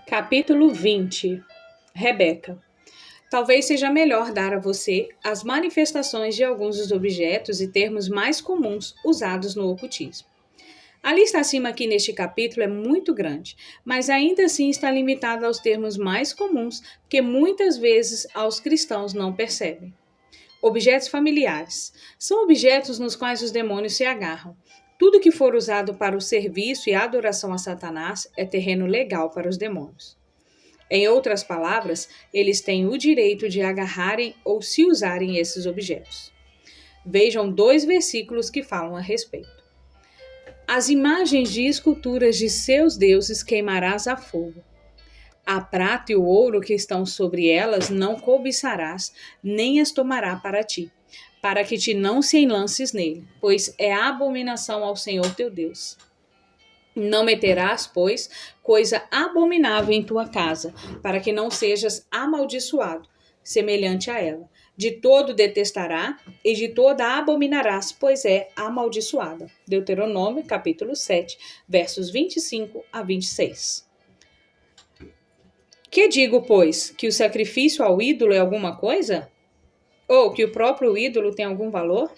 Capítulo 20. Rebeca. Talvez seja melhor dar a você as manifestações de alguns dos objetos e termos mais comuns usados no ocultismo. A lista acima aqui neste capítulo é muito grande, mas ainda assim está limitada aos termos mais comuns que muitas vezes aos cristãos não percebem. Objetos familiares. São objetos nos quais os demônios se agarram. Tudo que for usado para o serviço e adoração a Satanás é terreno legal para os demônios. Em outras palavras, eles têm o direito de agarrarem ou se usarem esses objetos. Vejam dois versículos que falam a respeito. As imagens de esculturas de seus deuses queimarás a fogo. A prata e o ouro que estão sobre elas não cobiçarás, nem as tomará para ti, para que te não se enlances nele, pois é abominação ao Senhor teu Deus. Não meterás, pois, coisa abominável em tua casa, para que não sejas amaldiçoado, semelhante a ela. De todo detestará e de toda abominarás, pois é amaldiçoada. Deuteronômio, capítulo 7, versos 25 a 26. Que digo, pois, que o sacrifício ao ídolo é alguma coisa? Ou que o próprio ídolo tem algum valor?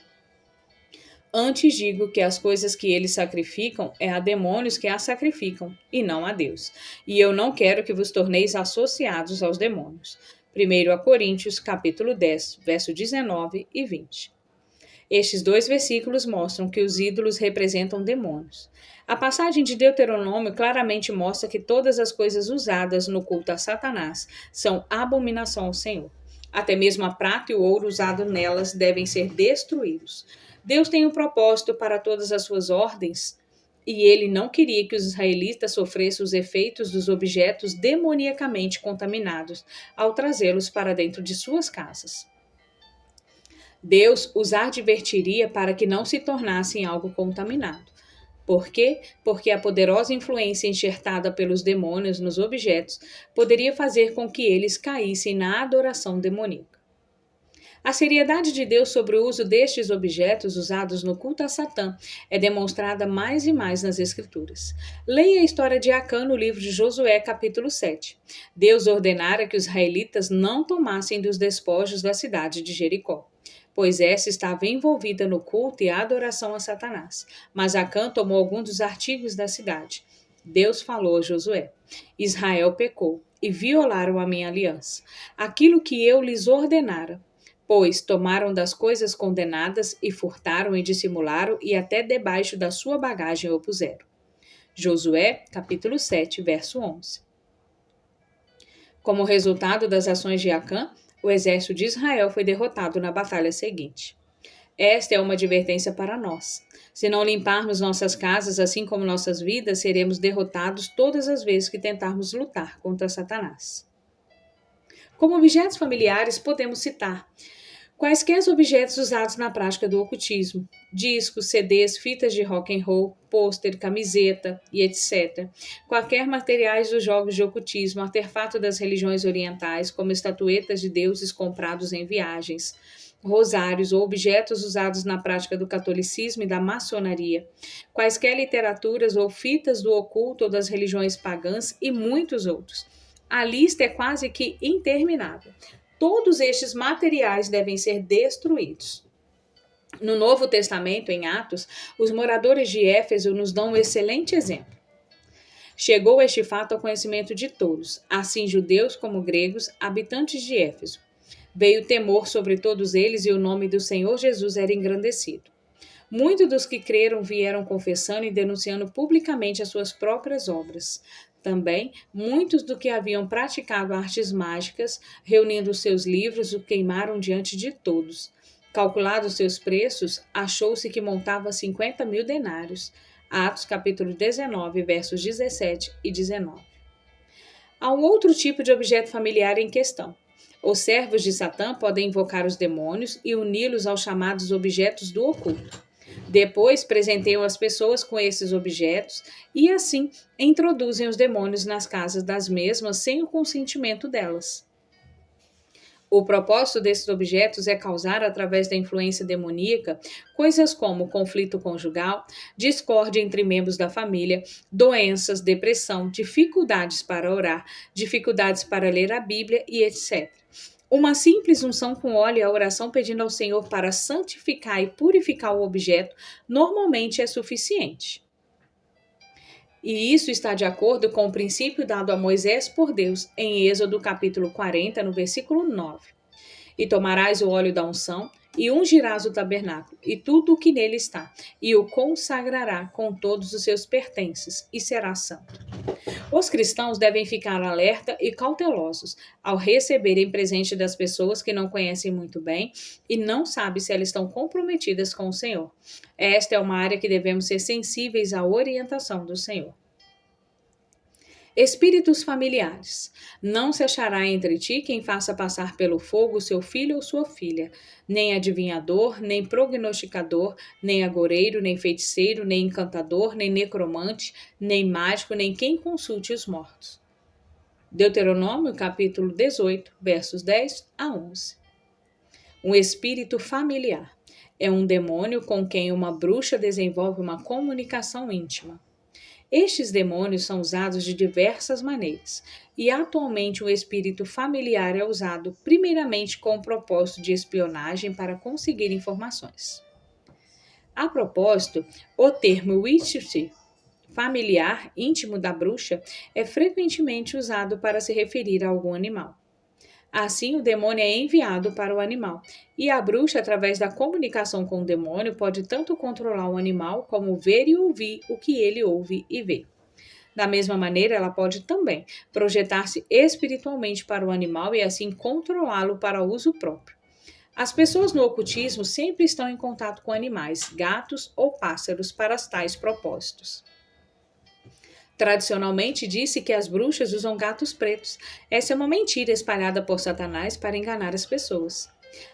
Antes digo que as coisas que eles sacrificam é a demônios que as sacrificam, e não a Deus. E eu não quero que vos torneis associados aos demônios. 1 Coríntios, capítulo 10, verso 19 e 20. Estes dois versículos mostram que os ídolos representam demônios. A passagem de Deuteronômio claramente mostra que todas as coisas usadas no culto a Satanás são abominação ao Senhor. Até mesmo a prata e o ouro usado nelas devem ser destruídos. Deus tem um propósito para todas as suas ordens e ele não queria que os israelitas sofressem os efeitos dos objetos demoniacamente contaminados ao trazê-los para dentro de suas casas. Deus os advertiria para que não se tornassem algo contaminado. Por quê? Porque a poderosa influência enxertada pelos demônios nos objetos poderia fazer com que eles caíssem na adoração demoníaca. A seriedade de Deus sobre o uso destes objetos usados no culto a Satã é demonstrada mais e mais nas Escrituras. Leia a história de Acã no livro de Josué, capítulo 7. Deus ordenara que os israelitas não tomassem dos despojos da cidade de Jericó, pois essa estava envolvida no culto e adoração a Satanás. Mas Acã tomou alguns dos artigos da cidade. Deus falou a Josué: Israel pecou e violaram a minha aliança, aquilo que eu lhes ordenara. Pois tomaram das coisas condenadas e furtaram e dissimularam e até debaixo da sua bagagem o puseram. Josué, capítulo 7, verso 11. Como resultado das ações de Acã, o exército de Israel foi derrotado na batalha seguinte. Esta é uma advertência para nós. Se não limparmos nossas casas, assim como nossas vidas, seremos derrotados todas as vezes que tentarmos lutar contra Satanás. Como objetos familiares, podemos citar quaisquer objetos usados na prática do ocultismo: discos, CDs, fitas de rock and roll, pôster, camiseta e etc. Quaisquer materiais dos jogos de ocultismo, artefato das religiões orientais, como estatuetas de deuses comprados em viagens, rosários ou objetos usados na prática do catolicismo e da maçonaria, quaisquer literaturas ou fitas do oculto ou das religiões pagãs e muitos outros. A lista é quase que interminável. Todos estes materiais devem ser destruídos. No Novo Testamento, em Atos, os moradores de Éfeso nos dão um excelente exemplo. Chegou este fato ao conhecimento de todos, assim judeus como gregos, habitantes de Éfeso. Veio temor sobre todos eles e o nome do Senhor Jesus era engrandecido. Muitos dos que creram vieram confessando e denunciando publicamente as suas próprias obras. Também, muitos do que haviam praticado artes mágicas, reunindo seus livros, o queimaram diante de todos. Calculados seus preços, achou-se que montava 50.000 denários. Atos capítulo 19, versos 17 e 19. Há um outro tipo de objeto familiar em questão. Os servos de Satã podem invocar os demônios e uni-los aos chamados objetos do oculto. Depois presenteiam as pessoas com esses objetos e assim introduzem os demônios nas casas das mesmas sem o consentimento delas. O propósito desses objetos é causar, através da influência demoníaca, coisas como conflito conjugal, discórdia entre membros da família, doenças, depressão, dificuldades para orar, dificuldades para ler a Bíblia e etc. Uma simples unção com óleo e a oração pedindo ao Senhor para santificar e purificar o objeto normalmente é suficiente. E isso está de acordo com o princípio dado a Moisés por Deus em Êxodo capítulo 40, no versículo 9. E tomarás o óleo da unção, e ungirás o tabernáculo, e tudo o que nele está, e o consagrará com todos os seus pertences, e será santo. Os cristãos devem ficar alerta e cautelosos ao receberem presente das pessoas que não conhecem muito bem e não sabem se elas estão comprometidas com o Senhor. Esta é uma área que devemos ser sensíveis à orientação do Senhor. Espíritos familiares. Não se achará entre ti quem faça passar pelo fogo seu filho ou sua filha, nem adivinhador, nem prognosticador, nem agoreiro, nem feiticeiro, nem encantador, nem necromante, nem mágico, nem quem consulte os mortos. Deuteronômio capítulo 18, versos 10 a 11. Um espírito familiar é um demônio com quem uma bruxa desenvolve uma comunicação íntima. Estes demônios são usados de diversas maneiras, e atualmente o espírito familiar é usado primeiramente com o propósito de espionagem para conseguir informações. A propósito, o termo witch, familiar íntimo da bruxa, é frequentemente usado para se referir a algum animal. Assim, o demônio é enviado para o animal, e a bruxa, através da comunicação com o demônio, pode tanto controlar o animal como ver e ouvir o que ele ouve e vê. Da mesma maneira, ela pode também projetar-se espiritualmente para o animal e assim controlá-lo para uso próprio. As pessoas no ocultismo sempre estão em contato com animais, gatos ou pássaros para tais propósitos. Tradicionalmente disse que as bruxas usam gatos pretos. Essa é uma mentira espalhada por Satanás para enganar as pessoas.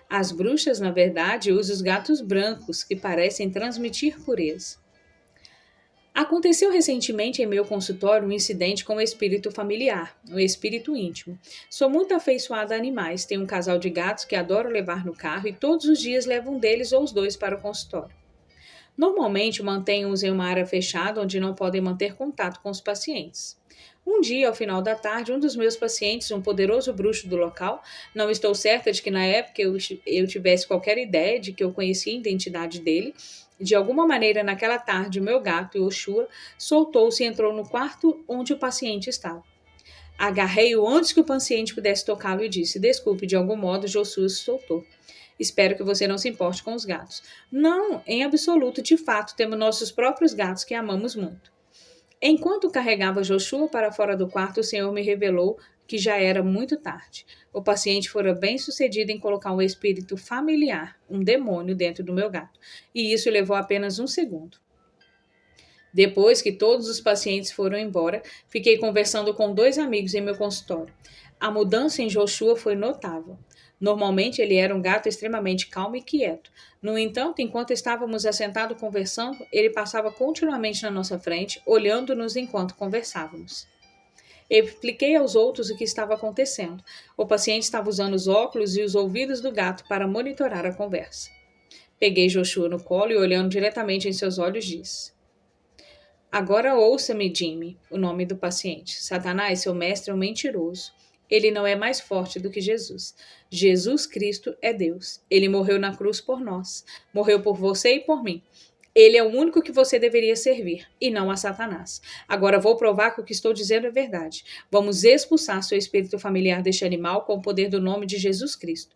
As bruxas, na verdade, usam os gatos brancos, que parecem transmitir pureza. Aconteceu recentemente em meu consultório um incidente com o espírito familiar, o espírito íntimo. Sou muito afeiçoada a animais, tenho um casal de gatos que adoro levar no carro e todos os dias levo um deles ou os dois para o consultório. Normalmente mantenho-os em uma área fechada onde não podem manter contato com os pacientes. Um dia, ao final da tarde, um dos meus pacientes, um poderoso bruxo do local, não estou certa de que na época eu tivesse qualquer ideia de que eu conhecia a identidade dele, de alguma maneira naquela tarde o meu gato, Yoshua, soltou-se e entrou no quarto onde o paciente estava. Agarrei-o antes que o paciente pudesse tocá-lo e disse: desculpe, de algum modo Yoshua se soltou. Espero que você não se importe com os gatos. Não, em absoluto, de fato, temos nossos próprios gatos que amamos muito. Enquanto carregava Joshua para fora do quarto, o Senhor me revelou que já era muito tarde. O paciente fora bem sucedido em colocar um espírito familiar, um demônio, dentro do meu gato. E isso levou apenas 1 segundo. Depois que todos os pacientes foram embora, fiquei conversando com 2 amigos em meu consultório. A mudança em Joshua foi notável. Normalmente ele era um gato extremamente calmo e quieto. No entanto, enquanto estávamos assentados conversando, ele passava continuamente na nossa frente, olhando-nos enquanto conversávamos. Eu expliquei aos outros o que estava acontecendo. O paciente estava usando os óculos e os ouvidos do gato para monitorar a conversa. Peguei Joshua no colo e, olhando diretamente em seus olhos, disse: agora ouça-me, Jimmy, o nome do paciente. Satanás, seu mestre, é um mentiroso. Ele não é mais forte do que Jesus. Jesus Cristo é Deus. Ele morreu na cruz por nós. Morreu por você e por mim. Ele é o único que você deveria servir, e não a Satanás. Agora vou provar que o que estou dizendo é verdade. Vamos expulsar seu espírito familiar deste animal com o poder do nome de Jesus Cristo.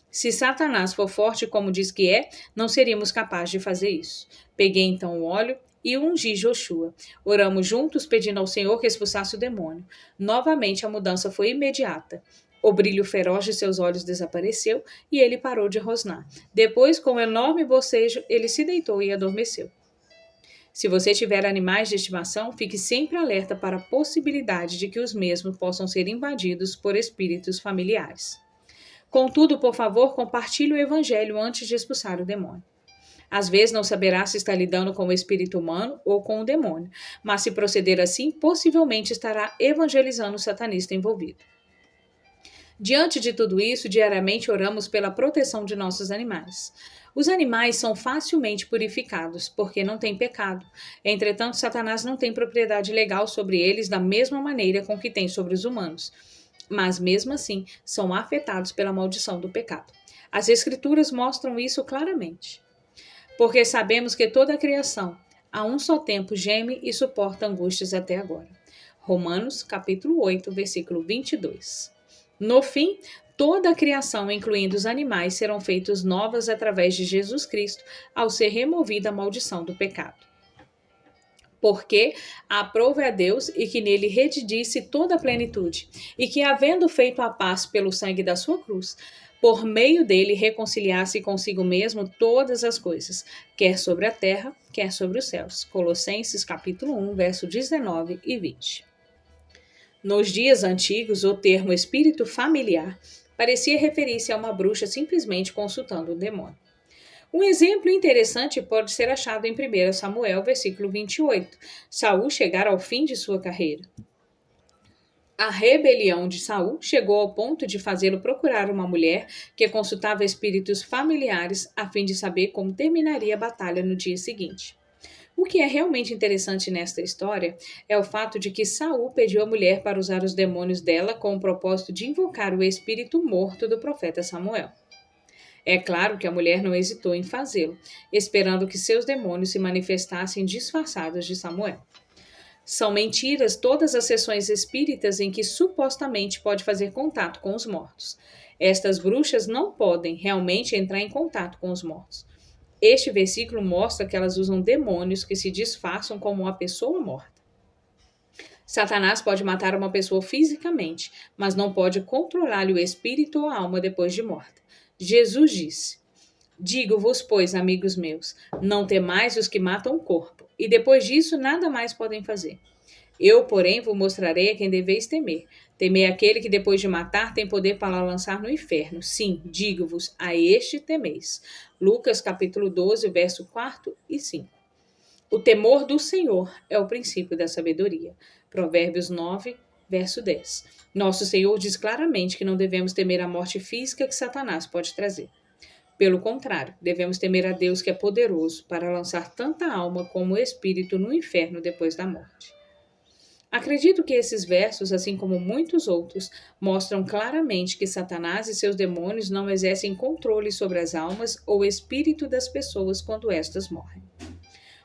Se Satanás for forte como diz que é, não seríamos capazes de fazer isso. Peguei então o óleo e ungi Joshua. Oramos juntos, pedindo ao Senhor que expulsasse o demônio. Novamente a mudança foi imediata. O brilho feroz de seus olhos desapareceu e ele parou de rosnar. Depois, com um enorme bocejo, ele se deitou e adormeceu. Se você tiver animais de estimação, fique sempre alerta para a possibilidade de que os mesmos possam ser invadidos por espíritos familiares. Contudo, por favor, compartilhe o evangelho antes de expulsar o demônio. Às vezes não saberá se está lidando com o espírito humano ou com o demônio, mas se proceder assim, possivelmente estará evangelizando o satanista envolvido. Diante de tudo isso, diariamente oramos pela proteção de nossos animais. Os animais são facilmente purificados, porque não têm pecado. Entretanto, Satanás não tem propriedade legal sobre eles da mesma maneira com que tem sobre os humanos. Mas, mesmo assim, são afetados pela maldição do pecado. As Escrituras mostram isso claramente. Porque sabemos que toda a criação, a um só tempo, geme e suporta angústias até agora. Romanos, capítulo 8, versículo 22. No fim, toda a criação, incluindo os animais, serão feitos novas através de Jesus Cristo, ao ser removida a maldição do pecado. Porque aprove a Deus e que nele redidisse toda a plenitude, e que, havendo feito a paz pelo sangue da sua cruz, por meio dele reconciliasse consigo mesmo todas as coisas, quer sobre a terra, quer sobre os céus. Colossenses capítulo 1, verso 19 e 20. Nos dias antigos, o termo espírito familiar parecia referir-se a uma bruxa simplesmente consultando um demônio. Um exemplo interessante pode ser achado em 1 Samuel, versículo 28. Saul chegara ao fim de sua carreira. A rebelião de Saul chegou ao ponto de fazê-lo procurar uma mulher que consultava espíritos familiares a fim de saber como terminaria a batalha no dia seguinte. O que é realmente interessante nesta história é o fato de que Saul pediu à mulher para usar os demônios dela com o propósito de invocar o espírito morto do profeta Samuel. É claro que a mulher não hesitou em fazê-lo, esperando que seus demônios se manifestassem disfarçados de Samuel. São mentiras todas as sessões espíritas em que supostamente pode fazer contato com os mortos. Estas bruxas não podem realmente entrar em contato com os mortos. Este versículo mostra que elas usam demônios que se disfarçam como uma pessoa morta. Satanás pode matar uma pessoa fisicamente, mas não pode controlar-lhe o espírito ou a alma depois de morta. Jesus disse: Digo-vos, pois, amigos meus, não temais os que matam o corpo, e depois disso nada mais podem fazer. Eu, porém, vos mostrarei a quem deveis temer. Temei aquele que depois de matar tem poder para lançar no inferno. Sim, digo-vos, a este temeis. Lucas capítulo 12, verso 4 e 5. O temor do Senhor é o princípio da sabedoria. Provérbios 9, verso 10. Nosso Senhor diz claramente que não devemos temer a morte física que Satanás pode trazer. Pelo contrário, devemos temer a Deus que é poderoso para lançar tanta alma como o espírito no inferno depois da morte. Acredito que esses versos, assim como muitos outros, mostram claramente que Satanás e seus demônios não exercem controle sobre as almas ou espírito das pessoas quando estas morrem.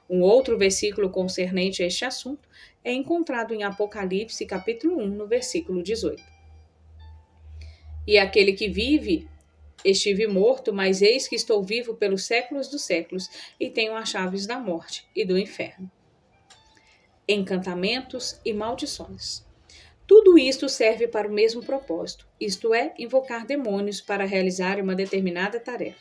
Um outro versículo concernente a este assunto é encontrado em Apocalipse, capítulo 1, no versículo 18. E aquele que vive, estive morto, mas eis que estou vivo pelos séculos dos séculos e tenho as chaves da morte e do inferno. Encantamentos e maldições. Tudo isto serve para o mesmo propósito, isto é, invocar demônios para realizar uma determinada tarefa.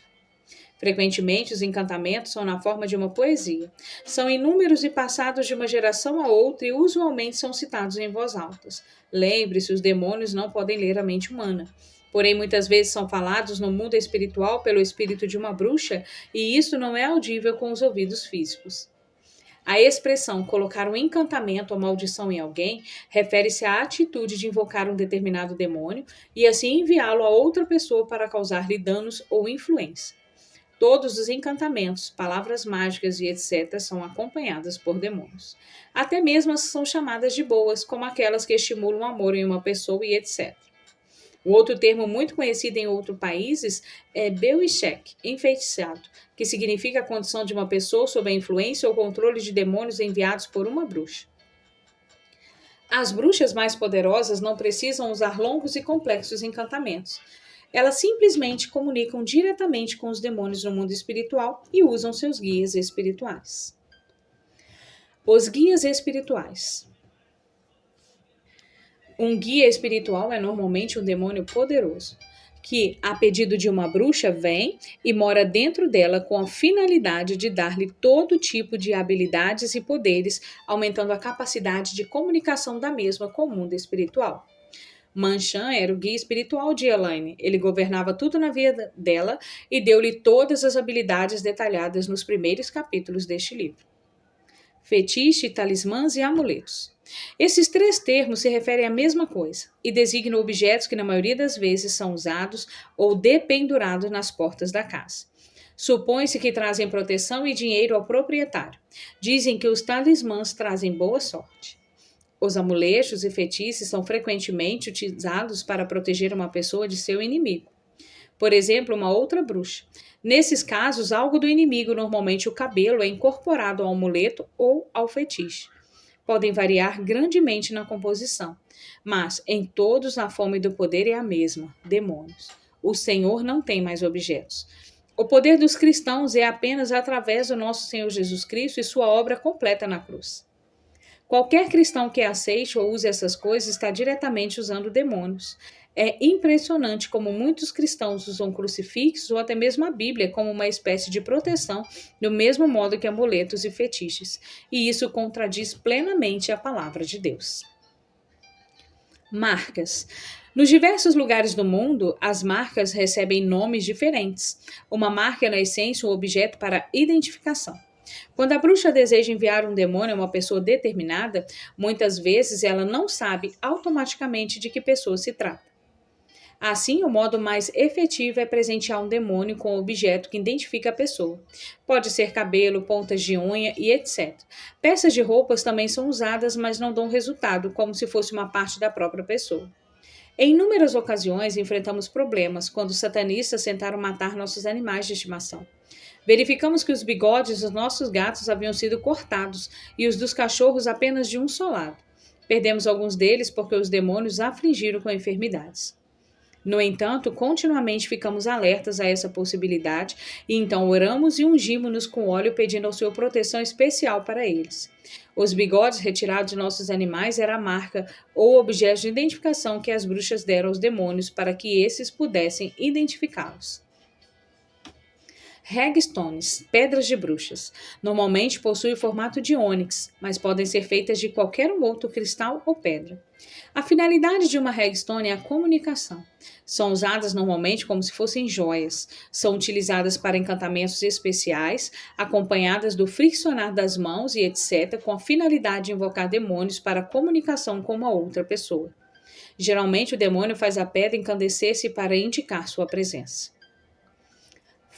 Frequentemente, os encantamentos são na forma de uma poesia. São inúmeros e passados de uma geração a outra e usualmente são citados em voz alta. Lembre-se, os demônios não podem ler a mente humana. Porém, muitas vezes são falados no mundo espiritual pelo espírito de uma bruxa e isso não é audível com os ouvidos físicos. A expressão colocar um encantamento ou maldição em alguém refere-se à atitude de invocar um determinado demônio e assim enviá-lo a outra pessoa para causar-lhe danos ou influência. Todos os encantamentos, palavras mágicas e etc. são acompanhadas por demônios. Até mesmo as são chamadas de boas, como aquelas que estimulam o amor em uma pessoa e etc. O outro termo muito conhecido em outros países é Beuishek, enfeitiçado, que significa a condição de uma pessoa sob a influência ou controle de demônios enviados por uma bruxa. As bruxas mais poderosas não precisam usar longos e complexos encantamentos. Elas simplesmente comunicam diretamente com os demônios no mundo espiritual e usam seus guias espirituais. Os guias espirituais. Um guia espiritual é normalmente um demônio poderoso, que, a pedido de uma bruxa, vem e mora dentro dela com a finalidade de dar-lhe todo tipo de habilidades e poderes, aumentando a capacidade de comunicação da mesma com o mundo espiritual. Manchan era o guia espiritual de Elaine. Ele governava tudo na vida dela e deu-lhe todas as habilidades detalhadas nos primeiros capítulos deste livro. fetiche, talismãs e amuletos. Esses três termos se referem à mesma coisa e designam objetos que na maioria das vezes são usados ou dependurados nas portas da casa. Supõe-se que trazem proteção e dinheiro ao proprietário. Dizem que os talismãs trazem boa sorte. Os amuletos e feitiços são frequentemente utilizados para proteger uma pessoa de seu inimigo. Por exemplo, uma outra bruxa. Nesses casos, algo do inimigo, normalmente o cabelo, é incorporado ao amuleto ou ao fetiche. Podem variar grandemente na composição, mas em todos a fome do poder é a mesma: demônios. O Senhor não tem mais objetos. O poder dos cristãos é apenas através do nosso Senhor Jesus Cristo e sua obra completa na cruz. Qualquer cristão que aceite ou use essas coisas está diretamente usando demônios. É impressionante como muitos cristãos usam crucifixos ou até mesmo a Bíblia como uma espécie de proteção, do mesmo modo que amuletos e fetiches. E isso contradiz plenamente a palavra de Deus. Marcas. Nos diversos lugares do mundo, as marcas recebem nomes diferentes. Uma marca é, na essência, um objeto para identificação. Quando a bruxa deseja enviar um demônio a uma pessoa determinada, muitas vezes ela não sabe automaticamente de que pessoa se trata. Assim, o modo mais efetivo é presentear um demônio com um objeto que identifica a pessoa. Pode ser cabelo, pontas de unha e etc. Peças de roupas também são usadas, mas não dão resultado, como se fosse uma parte da própria pessoa. Em inúmeras ocasiões, enfrentamos problemas quando os satanistas tentaram matar nossos animais de estimação. Verificamos que os bigodes dos nossos gatos haviam sido cortados e os dos cachorros apenas de um só lado. Perdemos alguns deles porque os demônios afligiram com enfermidades. No entanto, continuamente ficamos alertas a essa possibilidade e então oramos e ungimos-nos com óleo pedindo ao Senhor proteção especial para eles. Os bigodes retirados de nossos animais era a marca ou objeto de identificação que as bruxas deram aos demônios para que esses pudessem identificá-los. Hagstones, pedras de bruxas. Normalmente possuem o formato de ônix, mas podem ser feitas de qualquer outro cristal ou pedra. A finalidade de uma hagstone é a comunicação. São usadas normalmente como se fossem joias. São utilizadas para encantamentos especiais, acompanhadas do friccionar das mãos e etc., com a finalidade de invocar demônios para comunicação com uma outra pessoa. Geralmente o demônio faz a pedra encandecer-se para indicar sua presença.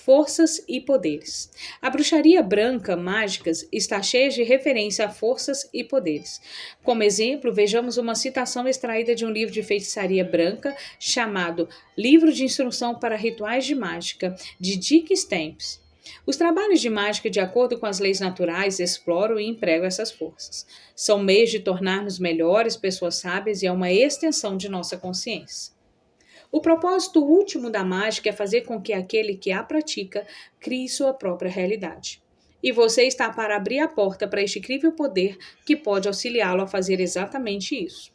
Forças e poderes. A bruxaria branca mágicas está cheia de referência a forças e poderes. Como exemplo, vejamos uma citação extraída de um livro de feitiçaria branca chamado Livro de Instrução para Rituais de Mágica, de Dick Stamps. Os trabalhos de mágica, de acordo com as leis naturais, exploram e empregam essas forças. São meios de tornar-nos melhores, pessoas sábias e é uma extensão de nossa consciência. O propósito último da mágica é fazer com que aquele que a pratica crie sua própria realidade. E você está para abrir a porta para este incrível poder que pode auxiliá-lo a fazer exatamente isso.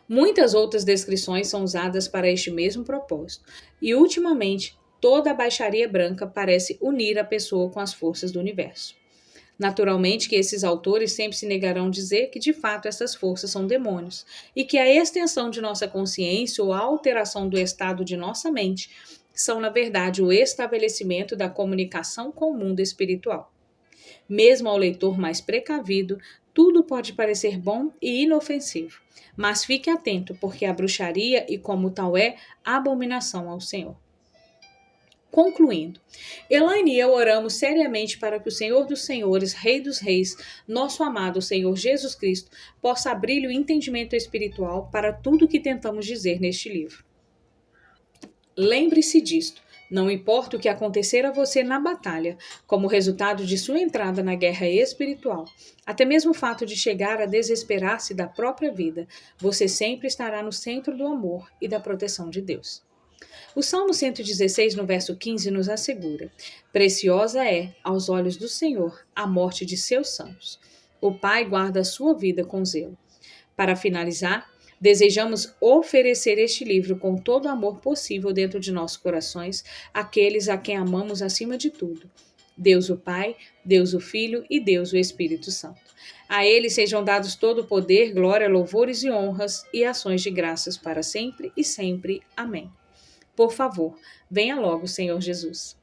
Muitas outras descrições são usadas para este mesmo propósito, e ultimamente toda a baixaria branca parece unir a pessoa com as forças do universo. Naturalmente que esses autores sempre se negarão a dizer que de fato essas forças são demônios e que a extensão de nossa consciência ou a alteração do estado de nossa mente são, na verdade, o estabelecimento da comunicação com o mundo espiritual. Mesmo ao leitor mais precavido, tudo pode parecer bom e inofensivo, mas fique atento, porque a bruxaria e como tal é abominação ao Senhor. Concluindo, Elaine e eu oramos seriamente para que o Senhor dos Senhores, Rei dos Reis, nosso amado Senhor Jesus Cristo, possa abrir-lhe o entendimento espiritual para tudo o que tentamos dizer neste livro. Lembre-se disto, não importa o que acontecer a você na batalha, como resultado de sua entrada na guerra espiritual, até mesmo o fato de chegar a desesperar-se da própria vida, você sempre estará no centro do amor e da proteção de Deus. O Salmo 116, no verso 15, nos assegura: preciosa é, aos olhos do Senhor, a morte de seus santos. O Pai guarda a sua vida com zelo. Para finalizar, desejamos oferecer este livro com todo o amor possível dentro de nossos corações, àqueles a quem amamos acima de tudo. Deus o Pai, Deus o Filho e Deus o Espírito Santo. A eles sejam dados todo o poder, glória, louvores e honras e ações de graças para sempre e sempre. Amém. Por favor, venha logo, Senhor Jesus.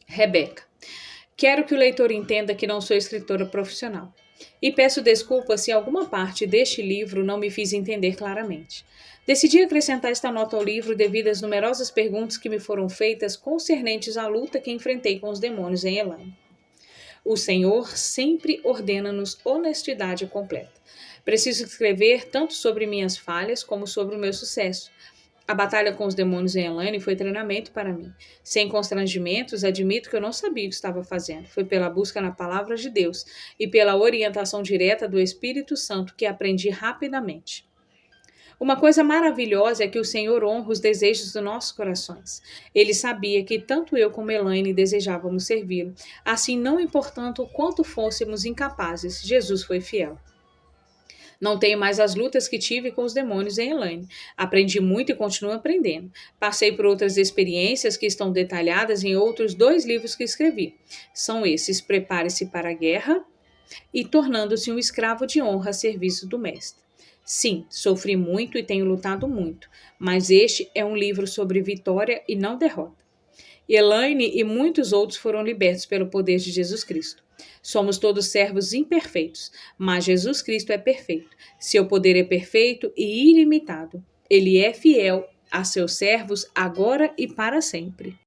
Rebeca. Quero que o leitor entenda que não sou escritora profissional. E peço desculpas se alguma parte deste livro não me fiz entender claramente. Decidi acrescentar esta nota ao livro devido às numerosas perguntas que me foram feitas concernentes à luta que enfrentei com os demônios em Elaine. O Senhor sempre ordena-nos honestidade completa. Preciso escrever tanto sobre minhas falhas como sobre o meu sucesso. A batalha com os demônios em Elaine foi treinamento para mim. Sem constrangimentos, admito que eu não sabia o que estava fazendo. Foi pela busca na palavra de Deus e pela orientação direta do Espírito Santo que aprendi rapidamente. Uma coisa maravilhosa é que o Senhor honra os desejos dos nossos corações. Ele sabia que tanto eu como Elaine desejávamos servi-lo. Assim, não importando o quanto fôssemos incapazes, Jesus foi fiel. Não tenho mais as lutas que tive com os demônios em Elaine. Aprendi muito e continuo aprendendo. Passei por outras experiências que estão detalhadas em outros 2 livros que escrevi. São esses: Prepare-se para a Guerra e Tornando-se um Escravo de Honra a Serviço do Mestre. Sim, sofri muito e tenho lutado muito, mas este é um livro sobre vitória e não derrota. Elaine e muitos outros foram libertos pelo poder de Jesus Cristo. Somos todos servos imperfeitos, mas Jesus Cristo é perfeito. Seu poder é perfeito e ilimitado. Ele é fiel a seus servos agora e para sempre.